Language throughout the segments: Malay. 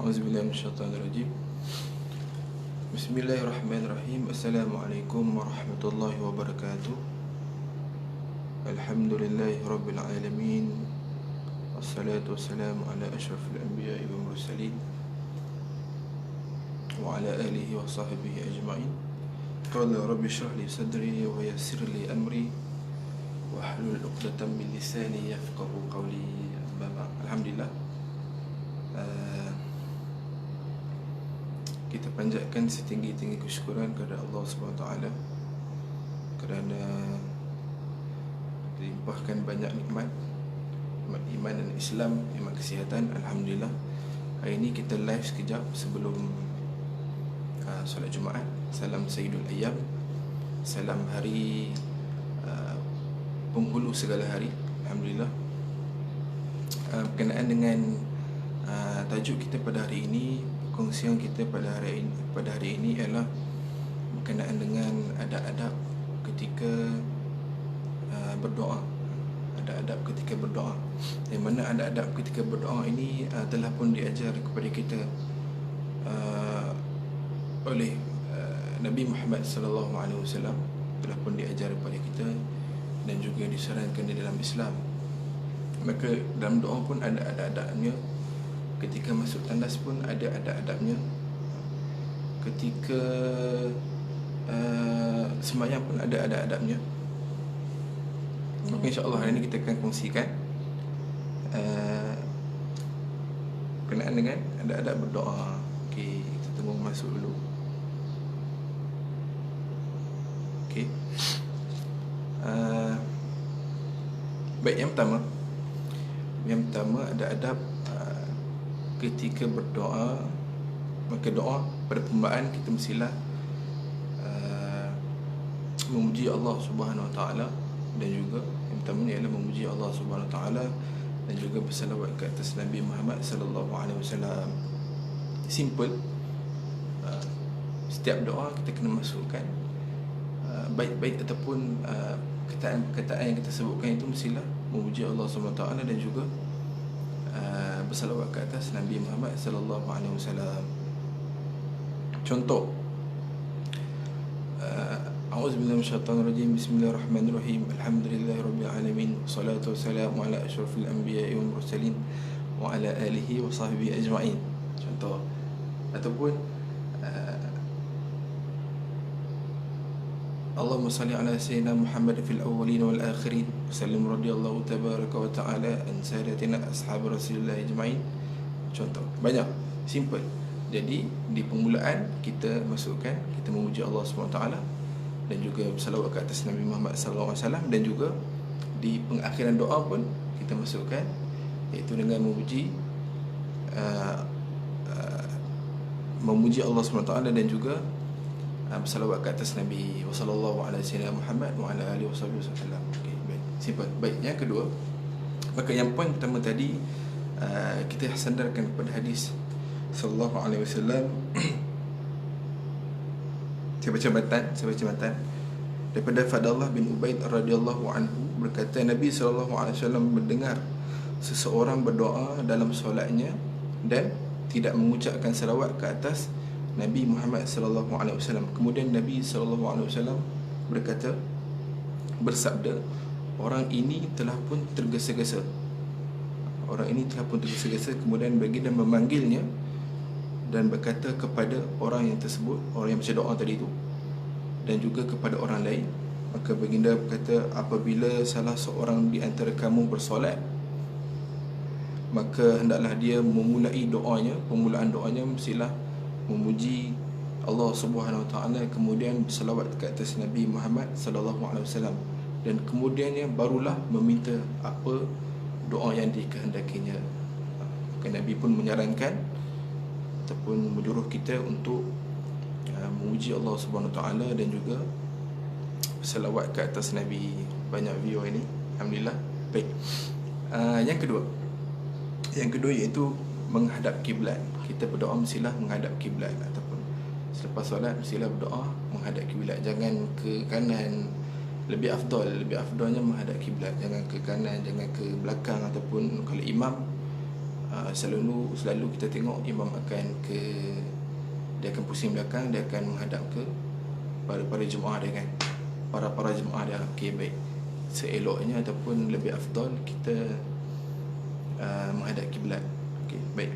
A'udzubillahi minasyaitonirrajim. Bismillahirrahmanirrahim. Assalamualaikum warahmatullahi wabarakatuh. Alhamdulillahi rabbil alamin. Wassalatu wassalamu ala asyrafil anbiya'i wal mursalin wa ala alihi wa sahbihi ajma'in. Qala rabbi shrah li sadri wa yassir li amri wahlul 'uqdatam min lisani yafqahu qawli. Alhamdulillah, kita panjatkan setinggi-tinggi kesyukuran kepada Allah SWT kerana dilimpahkan banyak nikmat, nikmat iman dan Islam, nikmat kesihatan. Alhamdulillah, hari ini kita live sekejap sebelum solat Jumaat. Salam Sayyidul Ayyam, salam hari penghulu segala hari. Alhamdulillah, berkenaan dengan tajuk kita pada hari ini, perkongsian kita pada hari ini ialah berkenaan dengan adab-adab ketika berdoa. Adab-adab ketika berdoa, yang mana adab-adab ketika berdoa ini telah pun diajar kepada kita oleh Nabi Muhammad SAW, telah pun diajar kepada kita dan juga disarankan di dalam Islam. Maka dalam doa pun ada adab-adabnya, ketika masuk tandas pun ada adab-adabnya, ketika sembahyang pun ada adab-adabnya. Maka insya-Allah hari ini kita akan kongsikan berkenaan dengan adab-adab berdoa. Okey, kita tunggu masuk dulu. Okey. Baik, yang pertama ada adab ketika berdoa. Maka doa pada permulaan kita mestilah memuji Allah Subhanahu Wa Taala, dan juga yang pertama ni ialah memuji Allah Subhanahu Wa Taala dan juga bersalawat ke atas Nabi Muhammad sallallahu alaihi wasallam. Simple. Setiap doa kita kena masukkan baik-baik ataupun kataan yang kita sebutkan itu mestilah memuji Allah Subhanahu Wa Taala dan juga bersalawat ke atas Nabi Muhammad sallallahu alaihi wasallam. Contoh, A'udzubillahi minasyaitonirrajim. Bismillahirrahmanirrahim. Alhamdulillahirabbil alamin. Wassalatu wassalamu ala asyrafil anbiya'i wal mursalin wa ala alihi wa sahbihi ajma'in. Contoh. Ataupun Allahumma salli ala sayyidina Muhammad fil awwalin wal akhirin wa sallim radhiyallahu tabaraka wa ta'ala an sayyidatina ashab Rasulillah ajma'in. Contoh, banyak, simple. Jadi di permulaan kita masukkan, kita memuji Allah SWT dan juga bersalawat ke atas Nabi Muhammad SAW, dan juga di pengakhiran doa pun kita masukkan, iaitu dengan memuji Allah SWT dan juga bersalawat ke atas Nabi sallallahu alaihi wasallam Muhammad wa ala alihi wasallam. Okey, baik. Simple. Baik, yang kedua, maka yang poin pertama tadi kita sandarkan kepada hadis sallallahu alaihi wasallam. Saya baca matan daripada Fadallah bin Ubaid radhiyallahu anhu, berkata Nabi sallallahu alaihi wasallam mendengar seseorang berdoa dalam solatnya dan tidak mengucapkan salawat ke atas Nabi Muhammad sallallahu alaihi wasallam. Kemudian Nabi sallallahu alaihi wasallam bersabda, orang ini telah pun tergesa-gesa. Kemudian baginda memanggilnya dan berkata kepada orang yang tersebut, orang yang baca doa tadi itu, dan juga kepada orang lain. Maka baginda berkata, apabila salah seorang di antara kamu bersolat, maka hendaklah dia memulai doanya, permulaan doanya mestilah memuji Allah Subhanahu Wa Taala, kemudian berselawat ke atas Nabi Muhammad sallallahu alaihi wasallam, dan kemudiannya barulah meminta apa doa yang dikehendakinya. Maka Nabi pun menyarankan ataupun menyuruh kita untuk memuji Allah Subhanahu Wa Taala dan juga berselawat ke atas Nabi. Banyak view ini, alhamdulillah. Baik. Yang kedua iaitu menghadap kiblat. Kita berdoa mestilah menghadap kiblat, ataupun selepas solat mestilah berdoa menghadap kiblat. Jangan ke kanan, lebih afdalnya menghadap kiblat. Jangan ke kanan, jangan ke belakang, ataupun kalau imam Selalu kita tengok imam dia akan pusing belakang, dia akan menghadap ke para jemaah dia kan, para jemaah dia. Okey, baik. Seeloknya ataupun lebih afdal kita menghadap kiblat. Okey, baik.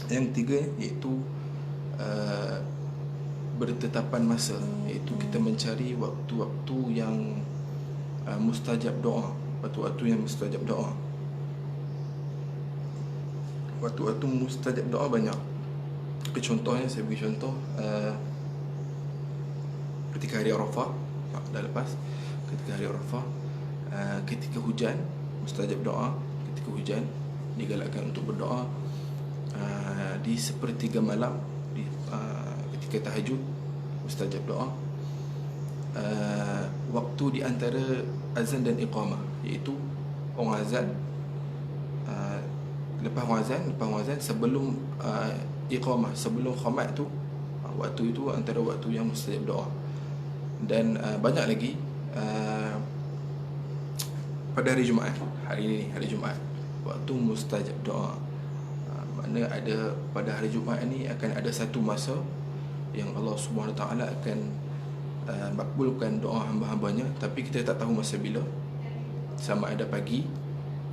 Yang ketiga iaitu bertetapan masa, iaitu kita mencari waktu-waktu yang mustajab doa. Waktu-waktu yang mustajab doa. Waktu-waktu mustajab doa banyak. Contohnya, saya beri contoh ketika hari Arafah, dah lepas. Ketika hari Arafah, ketika hujan, mustajab doa. Ketika hujan, digalakkan untuk berdoa. Di sepertiga malam, ketika tahajud, mustajab doa. Waktu di antara azan dan iqamah, iaitu orang azan, lepas orang azan sebelum iqamah, sebelum khamat tu, waktu itu antara waktu yang mustajab doa. Dan banyak lagi pada hari Jumaat, hari ini hari Jumaat, waktu mustajab doa. Makna ada pada hari Jumaat ni akan ada satu masa yang Allah Subhanahu Wa Taala akan makbulkan doa hamba-hambanya, tapi kita tak tahu masa bila. Sama ada pagi,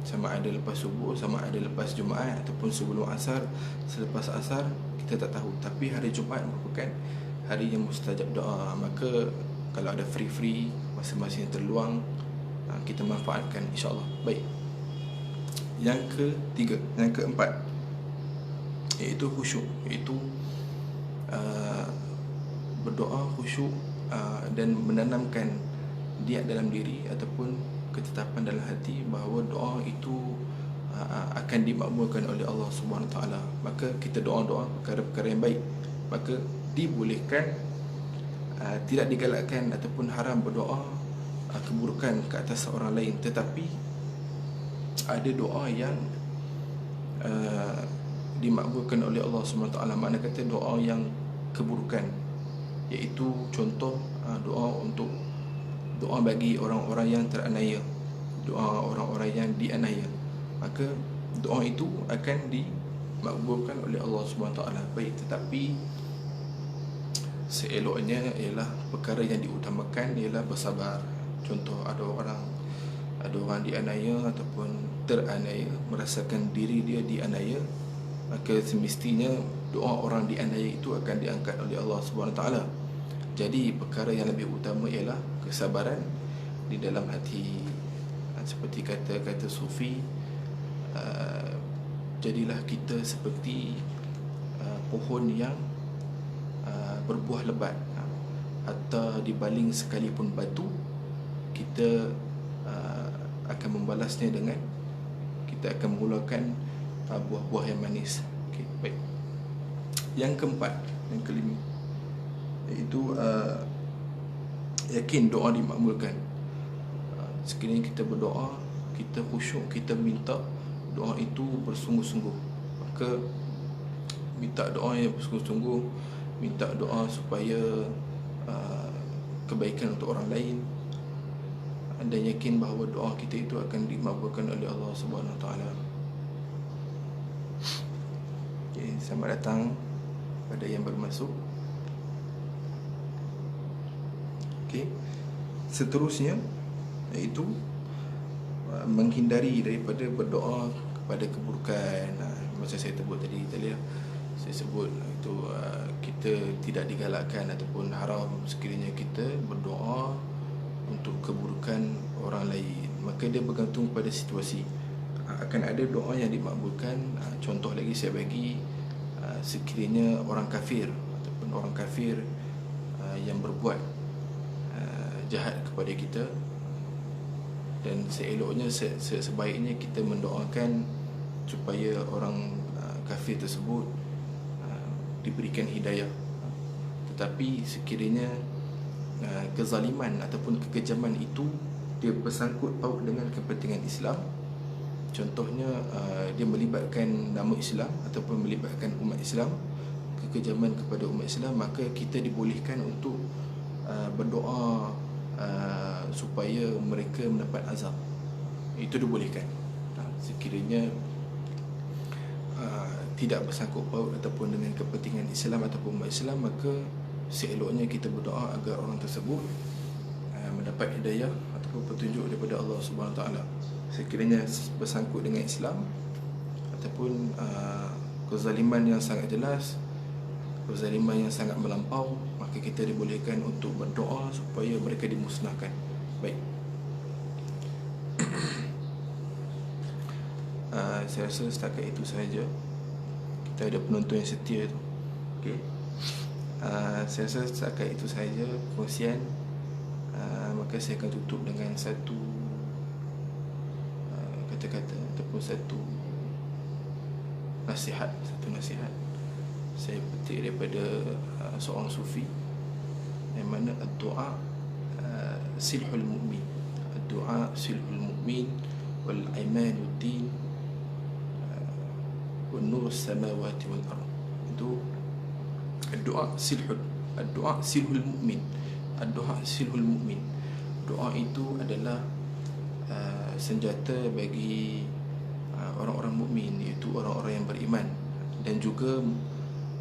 sama ada lepas subuh, sama ada lepas Jumaat ataupun sebelum asar, selepas asar, kita tak tahu. Tapi hari Jumaat merupakan hari yang mustajab doa. Maka kalau ada free masa-masa yang terluang, kita manfaatkan, insya-Allah. Baik. Yang keempat iaitu khusyuk, iaitu berdoa khusyuk dan menanamkan niat dalam diri ataupun ketetapan dalam hati bahawa doa itu akan dimakbulkan oleh Allah Subhanahu Taala. Maka kita doa perkara-perkara yang baik, maka dibolehkan, tidak digalakkan ataupun haram berdoa keburukan ke atas orang lain. Tetapi ada doa yang dimakbulkan oleh Allah Subhanahu Taala. Makna kata doa yang keburukan, iaitu contoh doa bagi orang-orang yang teraniaya, doa orang-orang yang dianiaya, maka doa itu akan dimakbulkan oleh Allah Subhanahu Taala. Baik, tetapi seeloknya ialah perkara yang diutamakan ialah bersabar. Contoh, ada orang dianiaya ataupun teraniaya, merasakan diri dia dianiaya, maka semestinya doa orang dianiaya itu akan diangkat oleh Allah Subhanahu Taala. Jadi perkara yang lebih utama ialah kesabaran di dalam hati. Seperti kata sufi, jadilah kita seperti pohon yang berbuah lebat, hatta dibaling sekalipun batu, kita akan membalasnya dengan kita akan mengeluarkan buah-buah yang manis. Okey, baik. Yang keempat, yang kelima, iaitu yakin doa dimakbulkan. Sekiranya kita berdoa, kita khusyuk, kita minta doa itu bersungguh-sungguh, maka minta doa yang bersungguh-sungguh, minta doa supaya kebaikan untuk orang lain, dan yakin bahawa doa kita itu akan dimakbulkan oleh Allah Subhanahu Wa Taala. Okay, selamat datang pada yang baru masuk. Okay. Seterusnya iaitu menghindari daripada berdoa kepada keburukan. Macam saya sebut tadi saya sebut itu kita tidak digalakkan ataupun haram sekiranya kita berdoa untuk keburukan orang lain. Maka dia bergantung pada situasi. Akan ada doa yang dimakbulkan. Contoh lagi saya bagi, sekiranya orang kafir ataupun orang kafir yang berbuat jahat kepada kita, dan seeloknya sebaiknya kita mendoakan supaya orang kafir tersebut diberikan hidayah. Tetapi sekiranya kezaliman ataupun kekejaman itu dia bersangkut paut dengan kepentingan Islam, contohnya dia melibatkan nama Islam ataupun melibatkan umat Islam, kekejaman kepada umat Islam, maka kita dibolehkan untuk berdoa supaya mereka mendapat azab. Itu dibolehkan. Sekiranya tidak bersangkut paut ataupun dengan kepentingan Islam ataupun umat Islam, maka seeloknya kita berdoa agar orang tersebut mendapat hidayah ataupun petunjuk daripada Allah Subhanahu Wa Taala. Sekiranya bersangkut dengan Islam ataupun kezaliman yang sangat jelas, kezaliman yang sangat melampau, maka kita dibolehkan untuk berdoa supaya mereka dimusnahkan. Baik. Saya rasa setakat itu sahaja. Kita ada penonton yang setia tu. Okey. Saya rasa setakat itu sahaja perkongsian. Maka saya akan tutup dengan satu kata-kata ataupun satu nasihat. Saya petik daripada seorang sufi yang mana doa silhul mu'min. Doa silhul mu'min wal imanuddin wan nur samawati wal ardh. Itu doa silhul mu'min. Doa silhul mu'min. Doa itu adalah senjata bagi orang-orang mukmin, iaitu orang-orang yang beriman, dan juga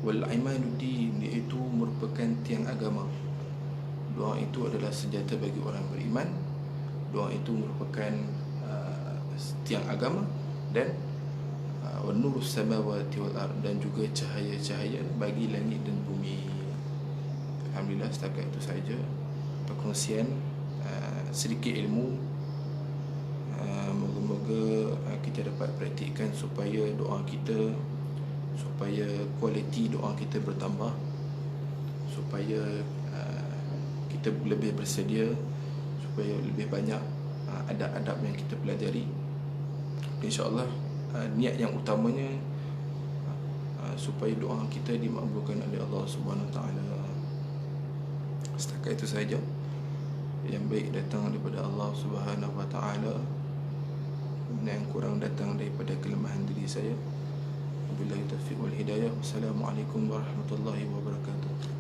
wal imanuddin, iaitu merupakan tiang agama. Doa itu adalah senjata bagi orang beriman. Doa itu merupakan tiang agama, dan wan nur samawati wal ardh, dan juga cahaya-cahaya bagi langit dan bumi. Alhamdulillah, setakat itu saja perkongsian sedikit ilmu. Moga-moga kita dapat praktikkan supaya doa kita, supaya kualiti doa kita bertambah, supaya kita lebih bersedia, supaya lebih banyak adab-adab yang kita pelajari. InsyaAllah niat yang utamanya supaya doa kita dimakbulkan oleh Allah Subhanahu Wa Taala. Setakat itu saja. Yang baik datang daripada Allah Subhanahu Wa Taala, yang kurang datang daripada kelemahan diri saya. Wabillahi taufiq wal hidayah. Wassalamualaikum warahmatullahi wabarakatuh.